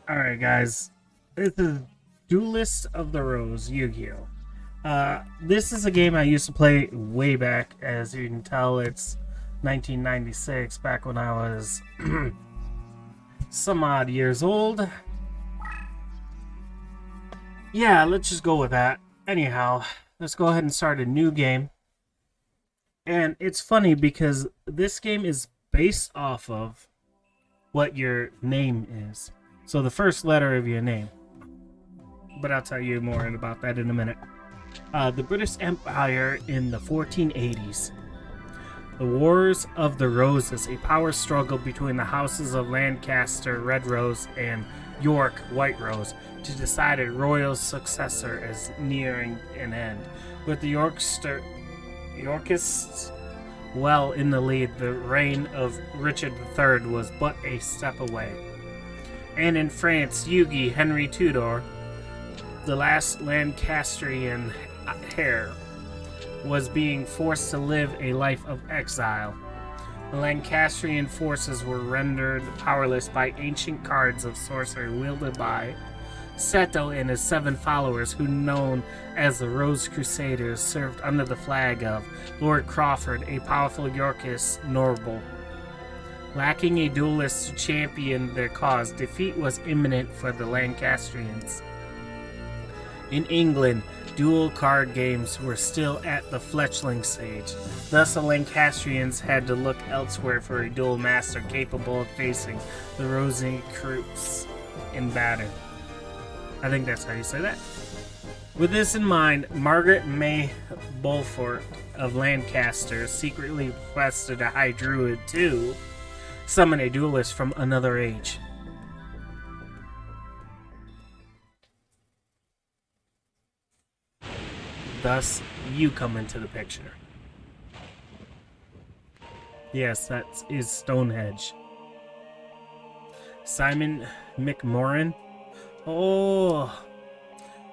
Alright, guys. This is Duelist of the Rose, Yu-Gi-Oh! This is a game I used to play way back. As you can tell, it's 1996, back when I was some odd years old. Yeah, let's just go with that. Anyhow, let's go ahead and start a new game. And it's funny because this game is based off of what your name is. So the first letter of your name. But I'll tell you more about that in a minute. The British Empire in the 1480s. The Wars of the Roses, a power struggle between the houses of Lancaster, Red Rose, and York, White Rose, to decide a royal successor is nearing an end. With the Yorkists well in the lead, the reign of Richard III was but a step away. And in France, Yugi Henry Tudor, the last Lancastrian heir, was being forced to live a life of exile. The Lancastrian forces were rendered powerless by ancient cards of sorcery wielded by Seto and his 7 followers, who, known as the Rose Crusaders, served under the flag of Lord Crawford, a powerful Yorkist noble. Lacking a duelist to champion their cause, defeat was imminent for the Lancastrians. In England, duel card games were still at the fledgling stage. Thus, the Lancastrians had to look elsewhere for a duel master capable of facing the Rosencrux in battle. I think that's how you say that. With this in mind, Margaret May Beaufort of Lancaster secretly requested a High Druid to summon a duelist from another age. Thus, you come into the picture. Yes, that is Stonehenge. Simon McMorrin. Oh,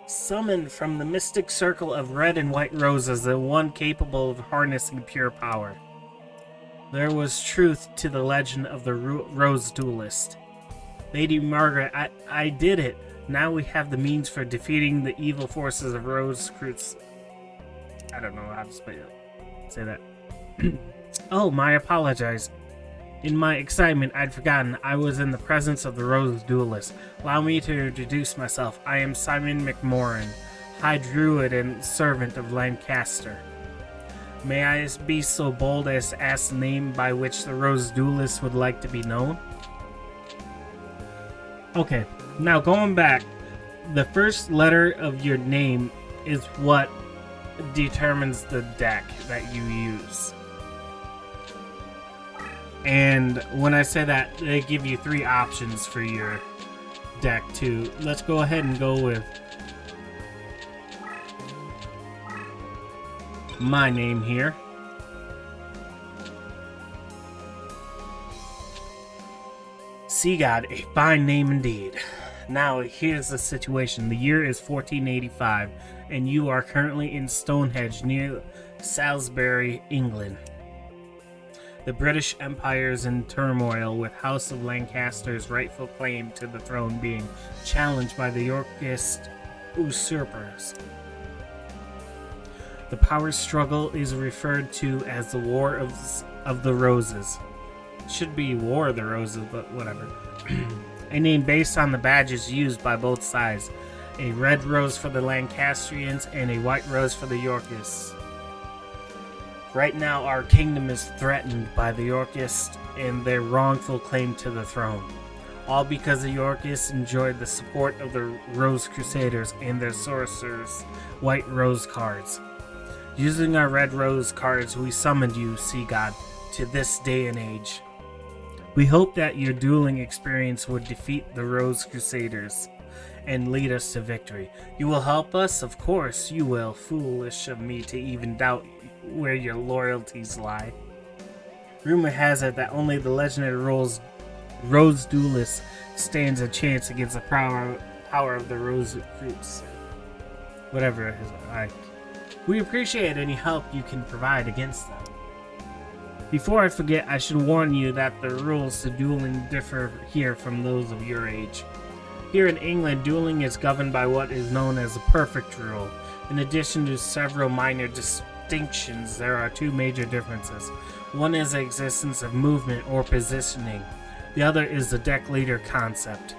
summoned from the mystic circle of red and white roses, the one capable of harnessing pure power. There was truth to the legend of the Rose Duelist. Lady Margaret, I did it. Now we have the means for defeating the evil forces of Rosencrux. I don't know how to say that. Oh, I apologize. In my excitement, I'd forgotten I was in the presence of the Rose Duelist. Allow me to introduce myself. I am Simon McMorrin, High Druid and servant of Lancaster. May I be so bold as to ask the name by which the Rose Duelist would like to be known? Okay, now going back, the first letter of your name is what determines the deck that you use. And when I say that, they give you 3 options for your deck too. Let's go ahead and go with my name here. Sea God, a fine name indeed. Now, here's the situation. The year is 1485, and you are currently in Stonehenge near Salisbury, England. The British Empire is in turmoil, with House of Lancaster's rightful claim to the throne being challenged by the Yorkist usurpers. The power struggle is referred to as the War of the Roses. It should be War of the Roses, but whatever. A name based on the badges used by both sides. A red rose for the Lancastrians and a white rose for the Yorkists. Right now, our kingdom is threatened by the Yorkists and their wrongful claim to the throne. All because the Yorkists enjoyed the support of the Rose Crusaders and their sorcerers' white rose cards. Using our red rose cards, we summoned you, Sea God, to this day and age. We hope that your dueling experience would defeat the Rose Crusaders and lead us to victory. You will help us? Of course you will. Foolish of me to even doubt where your loyalties lie. Rumor has it that only the legendary Rose Duelist stands a chance against the power of the Rosencrux. Whatever it is, we appreciate any help you can provide against them. Before I forget, I should warn you that the rules to dueling differ here from those of your age. Here in England, dueling is governed by what is known as the perfect rule. In addition to several minor distinctions, there are two major differences. One is the existence of movement or positioning. The other is the deck leader concept.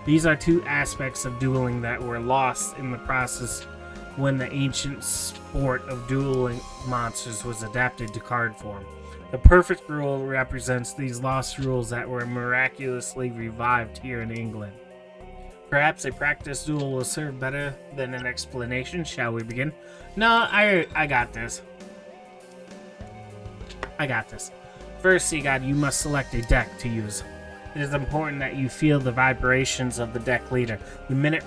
These are two aspects of dueling that were lost in the process when the ancient sport of dueling monsters was adapted to card form. The perfect rule represents these lost rules that were miraculously revived here in England. Perhaps a practice duel will serve better than an explanation. Shall we begin? No, I got this. I got this. First, you must select a deck to use. It is important that you feel the vibrations of the deck leader. The minute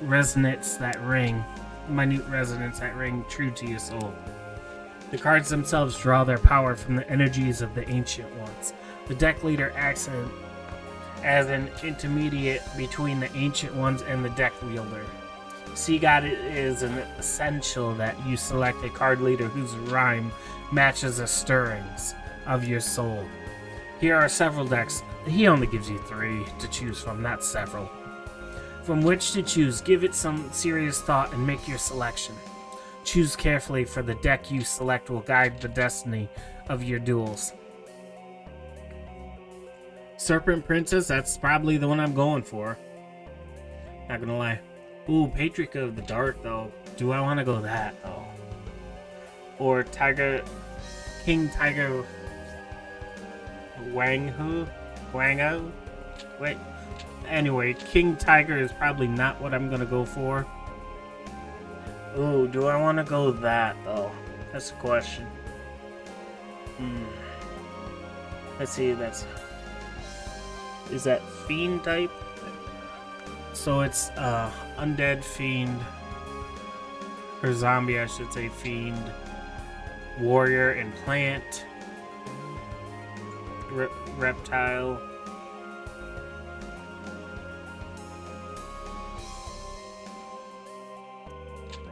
resonance that ring, minute resonance that ring true to your soul. The cards themselves draw their power from the energies of the ancient ones. The deck leader acts as an intermediate between the ancient ones and the deck wielder. Seagod, it is an essential that you select a card leader whose rhyme matches the stirrings of your soul. Here are several decks. He only gives you 3 to choose from, not several. From which to choose, give it some serious thought and make your selection. Choose carefully, for the deck you select will guide the destiny of your duels. Serpent Princess, that's probably the one I'm going for. Not gonna lie. Ooh, Patriot of the Dark, though. Do I want to go that, though? Or King Tiger Wango? Wait. Anyway, King Tiger is probably not what I'm gonna go for. Ooh, do I want to go that, though? That's the question. Let's see, is that Fiend type? So it's Undead Fiend, or Zombie, I should say, Fiend, Warrior, and Plant, Reptile,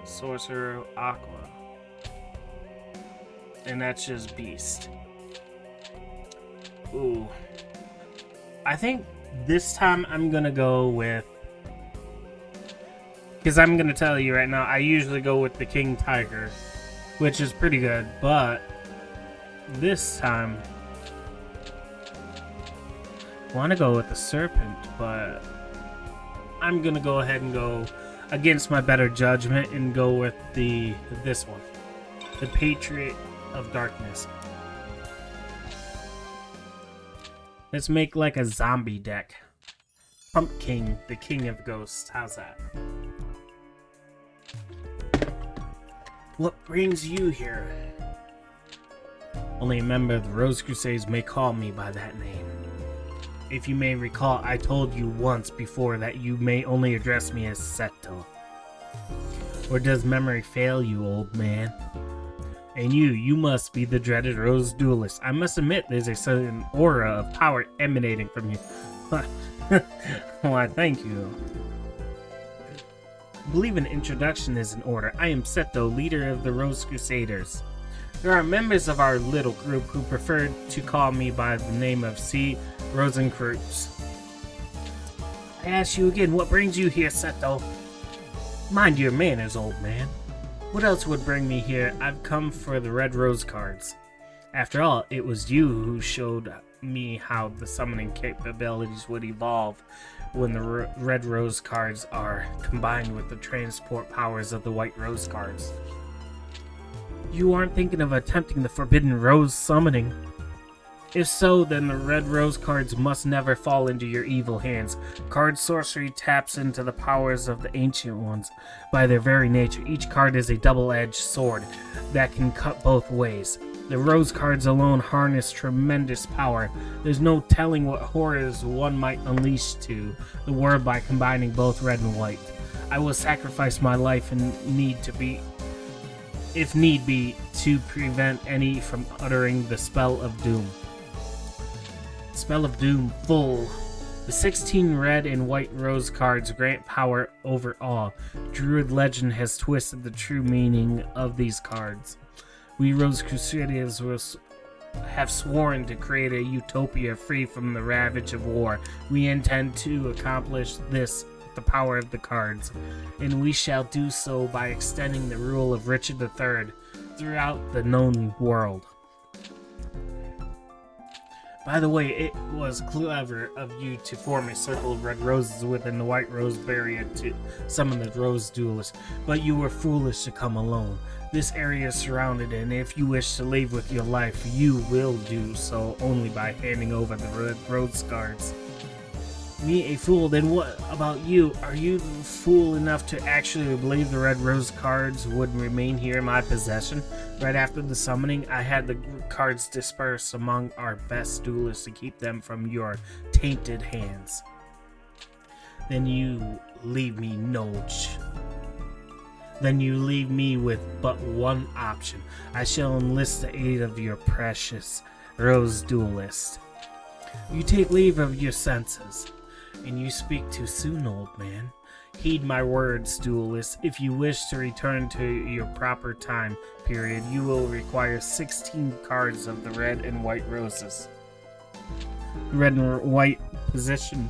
Sorcerer, Aqua, and that's just Beast. Ooh. I think this time I'm gonna go with, because I'm gonna tell you right now, I usually go with the King Tiger, which is pretty good, but this time I want to go with the Serpent, but I'm gonna go ahead and go against my better judgment and go with this one, the Patriot of Darkness. Let's make like a zombie deck. Pumpkin, the King of Ghosts. How's that? What brings you here? Only a member of the Rose Crusades may call me by that name. If you may recall, I told you once before that you may only address me as Seto. Or does memory fail you, old man? And you must be the dreaded Rose Duelist. I must admit, there's a certain aura of power emanating from you. Why, thank you. I believe an introduction is in order. I am Seto, leader of the Rose Crusaders. There are members of our little group who prefer to call me by the name of C. Rosenkreutz. I ask you again, what brings you here, Seto? Mind your manners, old man. What else would bring me here? I've come for the Red Rose cards. After all, it was you who showed me how the summoning capabilities would evolve when the Red Rose cards are combined with the transport powers of the White Rose cards. You aren't thinking of attempting the Forbidden Rose summoning? If so, then the Red Rose cards must never fall into your evil hands. Card sorcery taps into the powers of the Ancient Ones. By their very nature, each card is a double-edged sword that can cut both ways. The Rose cards alone harness tremendous power. There's no telling what horrors one might unleash to the world by combining both red and white. I will sacrifice my life if need be, to prevent any from uttering the Spell of Doom. Spell of Doom full. The 16 red and white rose cards grant power over all. Druid legend has twisted the true meaning of these cards. We Rose Crusaders have sworn to create a utopia free from the ravage of war. We intend to accomplish this with the power of the cards, and we shall do so by extending the rule of Richard III throughout the known world. By the way, it was clever of you to form a circle of red roses within the white rose barrier to summon the rose duelist, but you were foolish to come alone. This area is surrounded, and if you wish to leave with your life, you will do so only by handing over the red rose cards. Me, a fool? Then what about you? Are you fool enough to actually believe the red rose cards would remain here in my possession? Right after the summoning, I had the cards dispersed among our best duelists to keep them from your tainted hands. Then you leave me with but one option. I shall enlist the aid of your precious rose duelist. You take leave of your senses, and you speak too soon, old man. Heed my words, duelist. If you wish to return to your proper time period, you will require 16 cards of the red and white roses. Red and white position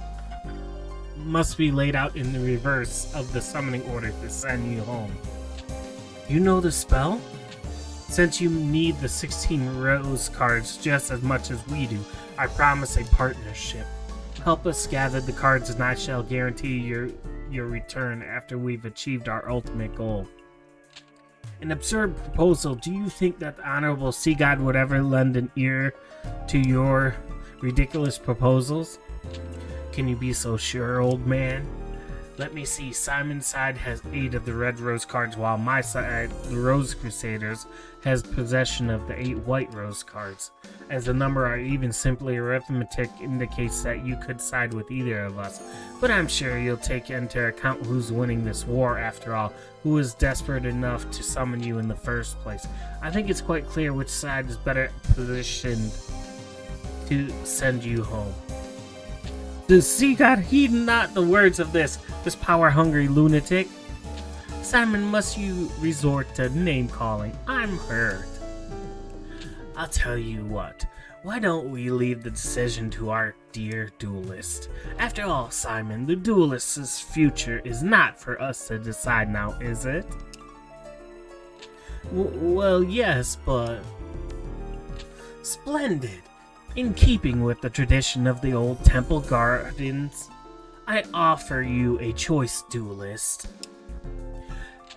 must be laid out in the reverse of the summoning order to send you home. You know the spell? Since you need the 16 rose cards just as much as we do, I promise a partnership. Help us gather the cards and I shall guarantee your return after we've achieved our ultimate goal. An absurd proposal. Do you think that the Honorable Sea God would ever lend an ear to your ridiculous proposals? Can you be so sure, old man? Let me see. Simon's side has 8 of the red rose cards, while my side, the Rose Crusaders, has possession of the 8 white rose cards. As the number or even simply arithmetic indicates that you could side with either of us. But I'm sure you'll take into account who's winning this war after all, who is desperate enough to summon you in the first place. I think it's quite clear which side is better positioned to send you home. The Sea God heed not the words of this power-hungry lunatic. Simon, must you resort to name-calling? I'm hurt. I'll tell you what. Why don't we leave the decision to our dear duelist? After all, Simon, the duelist's future is not for us to decide now, is it? Well, yes, but... Splendid! In keeping with the tradition of the old temple gardens, I offer you a choice, duelist.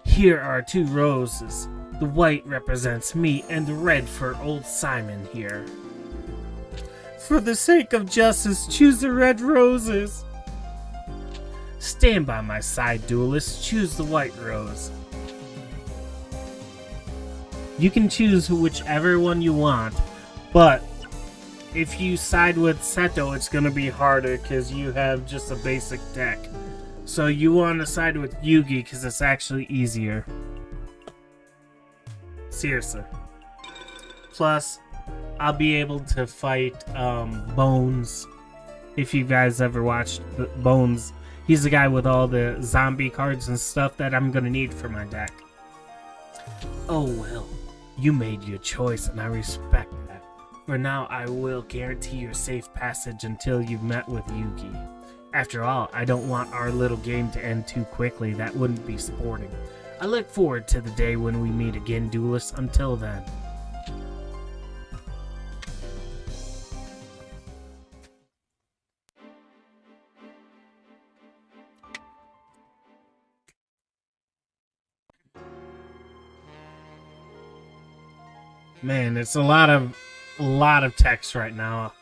Here are 2 roses. The white represents me, and the red for old Simon here. For the sake of justice, choose the red roses. Stand by my side, duelist. Choose the white rose. You can choose whichever one you want, but if you side with Seto, it's going to be harder because you have just a basic deck. So you want to side with Yugi because it's actually easier. Seriously. Plus, I'll be able to fight Bones. If you guys ever watched Bones, he's the guy with all the zombie cards and stuff that I'm going to need for my deck. Oh well, you made your choice and I respect that. For now, I will guarantee your safe passage until you've met with Yugi. After all, I don't want our little game to end too quickly. That wouldn't be sporting. I look forward to the day when we meet again, duelists. Until then. Man, it's a lot of text right now.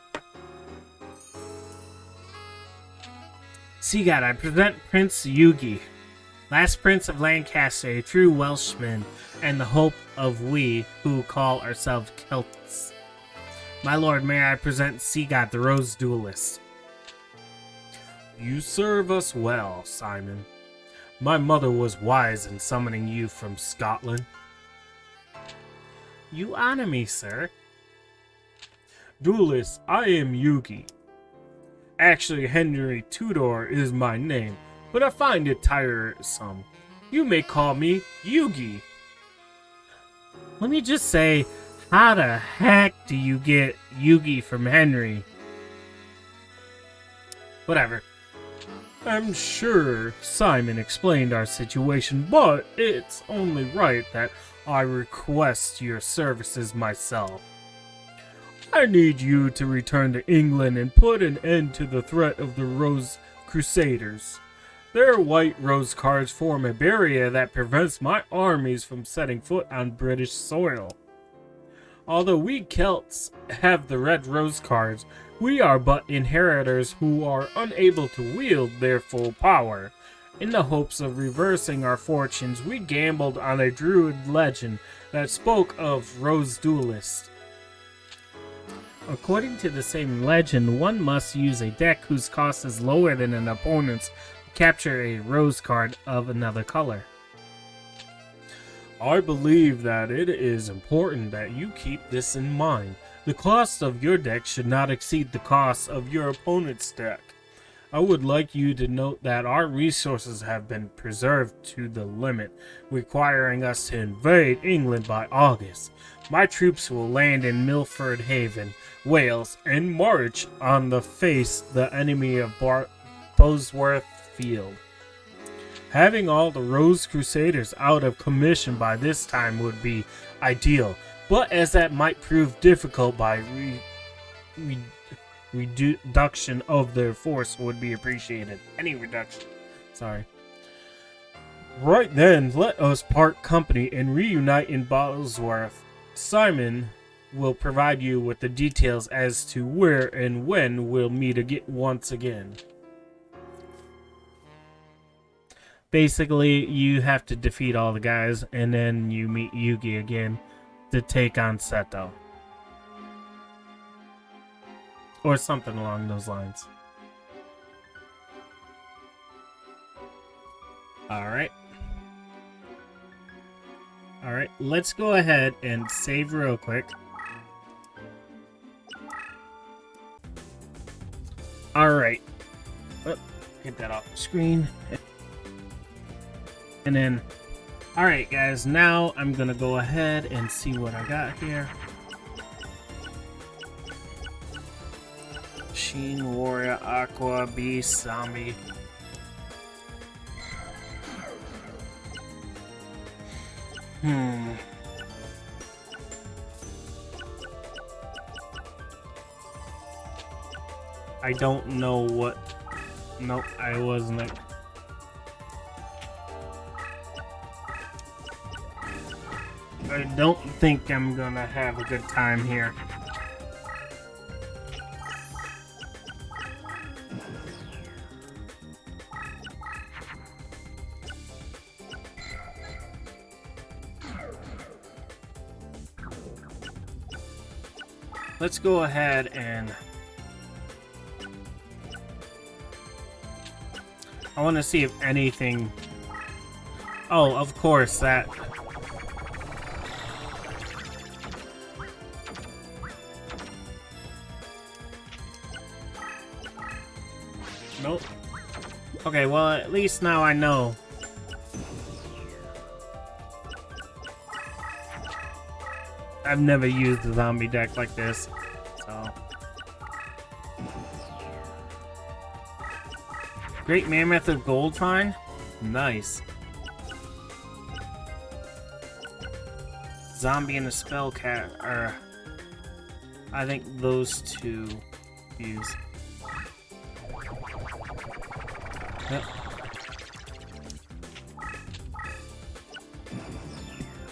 Sea God, I present Prince Yugi, last Prince of Lancaster, a true Welshman, and the hope of we who call ourselves Celts. My lord, may I present Sea God, the Rose Duelist. You serve us well, Simon. My mother was wise in summoning you from Scotland. You honor me, sir. Duelist, I am Yugi. Actually, Henry Tudor is my name, but I find it tiresome. You may call me Yugi. Let me just say, How the heck do you get Yugi from Henry? Whatever. I'm sure Simon explained our situation, but it's only right that I request your services myself. I need you to return to England and put an end to the threat of the Rose Crusaders. Their white rose cards form a barrier that prevents my armies from setting foot on British soil. Although we Celts have the red rose cards, we are but inheritors who are unable to wield their full power. In the hopes of reversing our fortunes, we gambled on a druid legend that spoke of Rose DULEST. According to the same legend, one must use a deck whose cost is lower than an opponent's to capture a rose card of another color. I believe that it is important that you keep this in mind. The cost of your deck should not exceed the cost of your opponent's deck. I would like you to note that our resources have been preserved to the limit, requiring us to invade England by August. My troops will land in Milford Haven, Wales, and march on the the enemy of Bosworth Field. Having all the Rose Crusaders out of commission by this time would be ideal, but as that might prove difficult by reduction of their force would be appreciated. Any reduction. Sorry. Right then, let us part company and reunite in Bosworth. Simon will provide you with the details as to where and when we'll meet once again. Basically, you have to defeat all the guys, and then you meet Yugi again to take on Seto. Or something along those lines. Alright. Alright, let's go ahead and save real quick. Alright. Oh, get that off the screen. And then, alright guys, now I'm gonna go ahead and see what I got here. Sheen, Warrior, Aqua, Beast, Zombie. I don't know what... Nope, I wasn't... I don't think I'm gonna have a good time here. Let's go ahead and... I want to see if anything... Oh, of course, that... Nope. Okay, well, at least now I know. I've never used a zombie deck like this, so... Great Mammoth of Gold find? Nice. Zombie and a Spellcat are... I think those two use. Yep.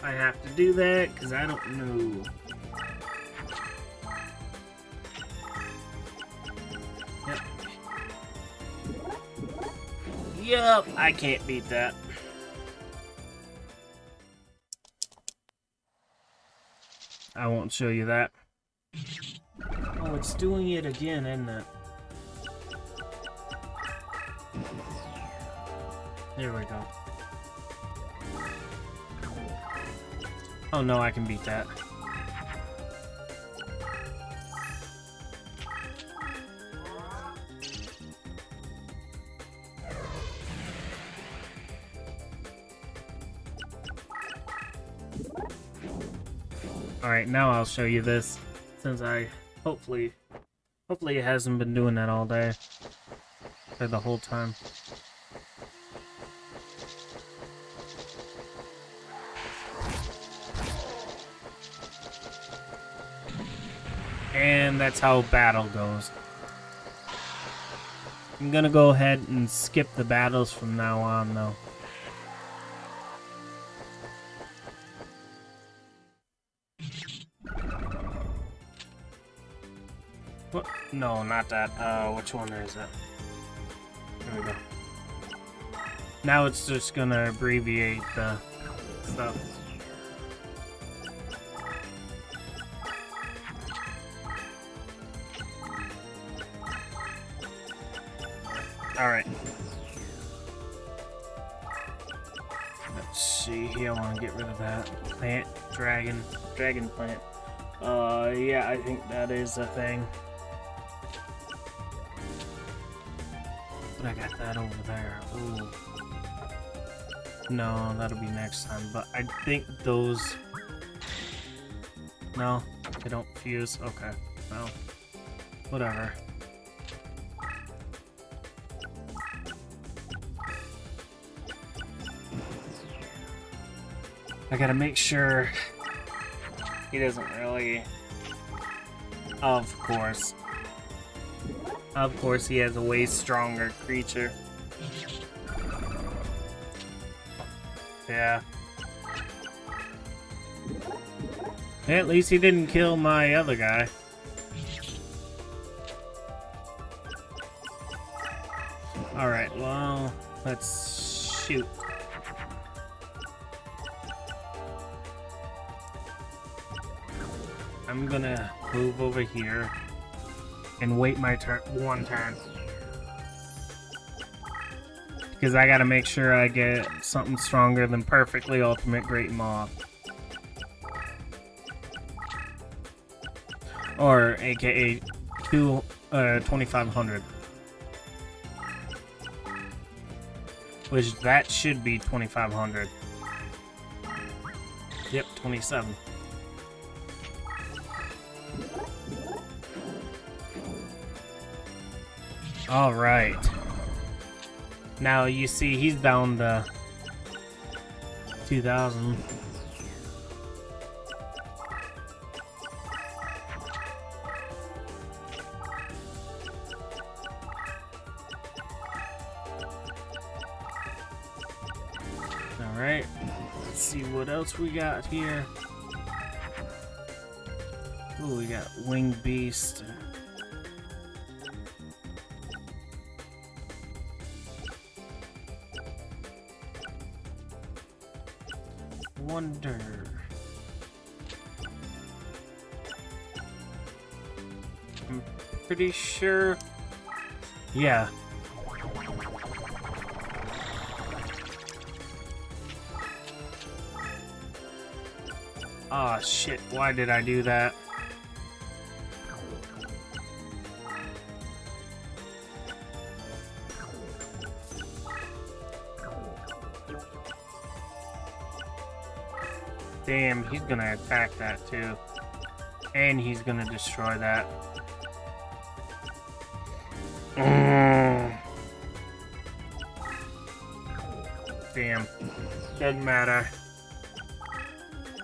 I have to do that because I don't know. Yep. Yup, I can't beat that. I won't show you that. Oh, it's doing it again, isn't it? There we go. Oh no, I can beat that. Alright, now I'll show you this, since I hopefully it hasn't been doing that all day, or the whole time. And that's how battle goes. I'm gonna go ahead and skip the battles from now on, though. What? No, not that. Which one is it? There we go. Now it's just gonna abbreviate the stuff. Alright. Let's see here. I want to get rid of that. Plant. Dragon plant. Yeah, I think that is a thing. But I got that over there. Ooh. No, that'll be next time. But I think those... No, they don't fuse. Okay. Well, whatever. I gotta make sure he doesn't really... Of course he has a way stronger creature. Yeah. At least he didn't kill my other guy. Alright, well, let's shoot. I'm gonna move over here and wait my one turn. Because I gotta make sure I get something stronger than Perfectly Ultimate Great Moth. Or aka 2500. Which that should be 2500. Yep, 27. All right. Now you see he's down to 2,000. All right. Let's see what else we got here. Ooh, we got Winged Beast. Wonder. I'm pretty sure. Yeah. Ah, shit. Why did I do that? Damn, he's gonna attack that too. And he's gonna destroy that. Damn. Doesn't matter.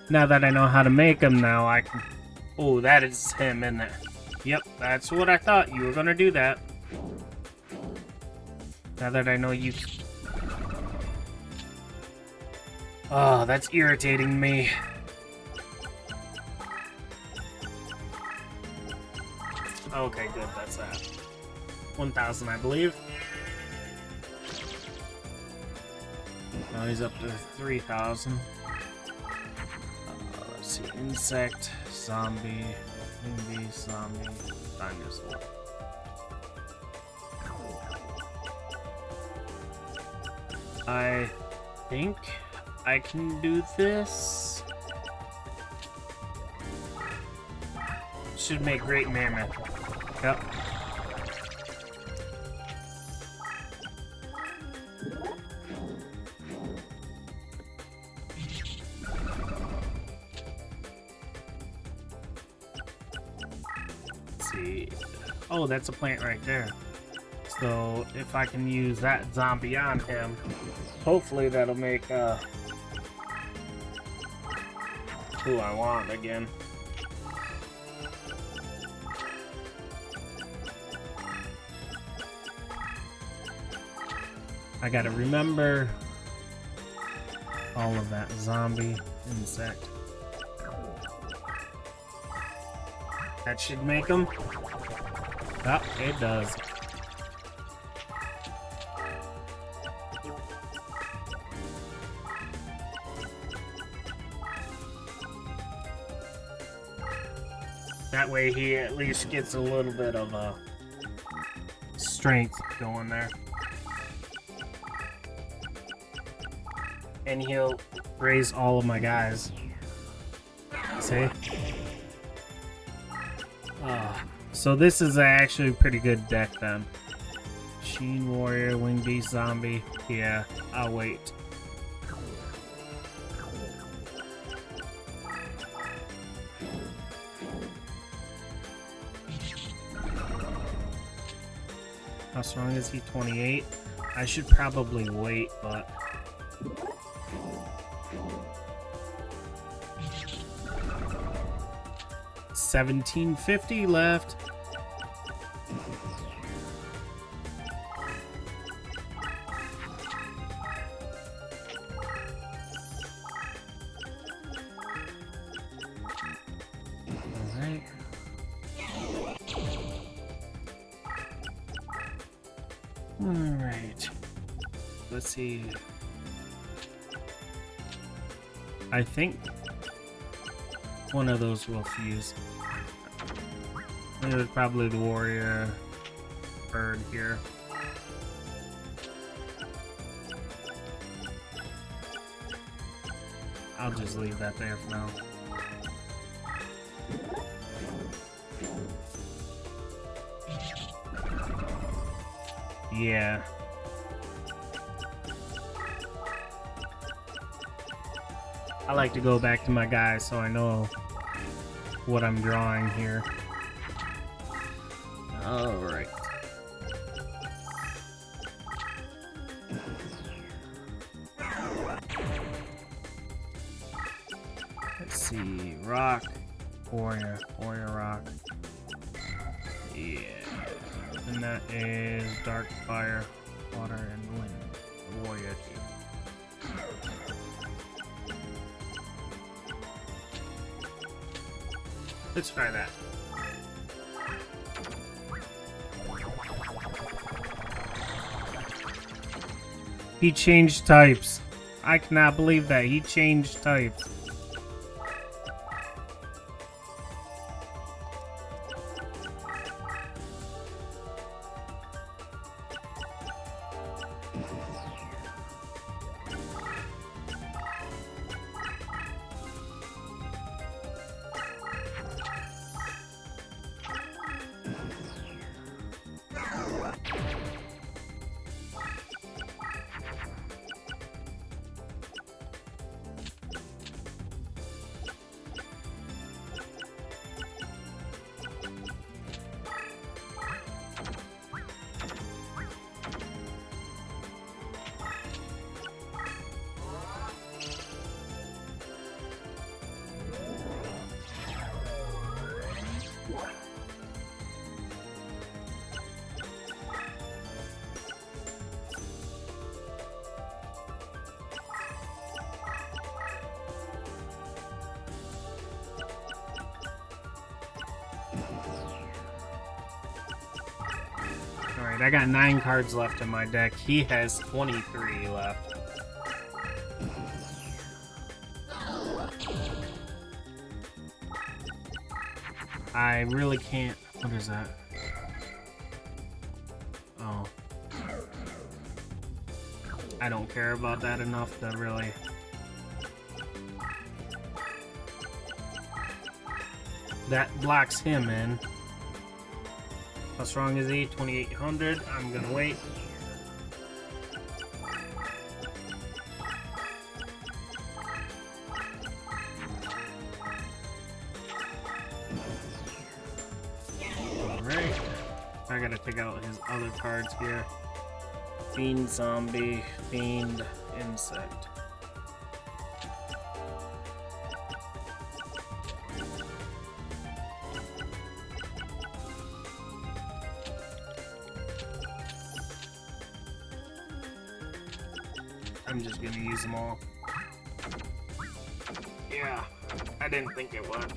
Now that I know how to make them now, I can... Oh, that is him, isn't it? Yep, that's what I thought. You were gonna do that. Now that I know you... Oh, that's irritating me. Okay, good, that's that. 1,000, I believe. Now he's up to 3,000. Let's see, insect, zombie, zombie, dinosaur. I think I can do this. Should make great mammoth. Yep. see. Oh, that's a plant right there. So if I can use that zombie on him, hopefully that'll make who I want again. I gotta remember all of that zombie insect. That should make him. Oh, it does. That way he at least gets a little bit of strength going there. And he'll raise all of my guys. See? So this is actually a pretty good deck then. Sheen Warrior, Wing Beast Zombie. Yeah, I'll wait. How strong is he? 28? I should probably wait, but... $17.50 left. Alright. Alright. Let's see. I think one of those will fuse. It was probably the warrior bird here. I'll just leave that there for now. Yeah. I like to go back to my guys so I know what I'm drawing here. Alright. Let's see. Rock. Warrior. Warrior rock. Yeah. And that is dark fire, water, and wind. Warrior too. Let's try that. He changed types. I cannot believe that. He changed types. Alright, I got 9 cards left in my deck. He has 23 left. I really can't... What is that? Oh. I don't care about that enough to really... That blocks him in. How strong is he? 2800. I'm gonna wait. gotta take out his other cards here. Fiend Zombie, Fiend Insect. I'm just gonna use them all. Yeah, I didn't think it would.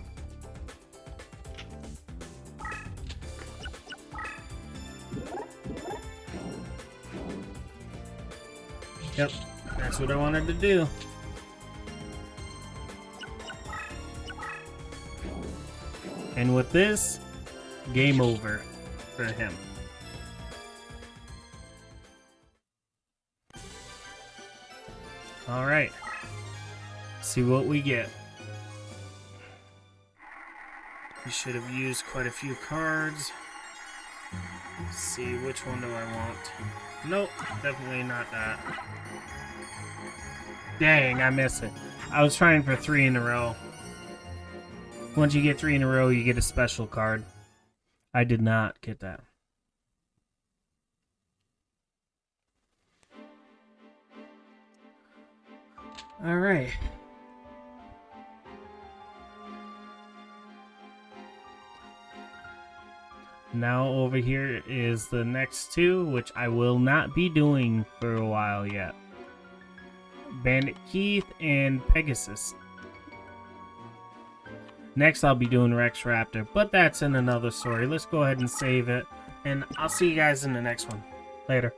Yep, that's what I wanted to do. And with this, game over for him. All right, see what we get. We should have used quite a few cards. Let's see, which one do I want? Nope, definitely not that. Dang, I missed it. I was trying for 3 in a row. Once you get 3 in a row, you get a special card. I did not get that. Alright. Now over here is the next two, which I will not be doing for a while yet. Bandit Keith and Pegasus. Next I'll be doing Rex Raptor, but that's in another story. Let's go ahead and save it, and I'll see you guys in the next one. Later.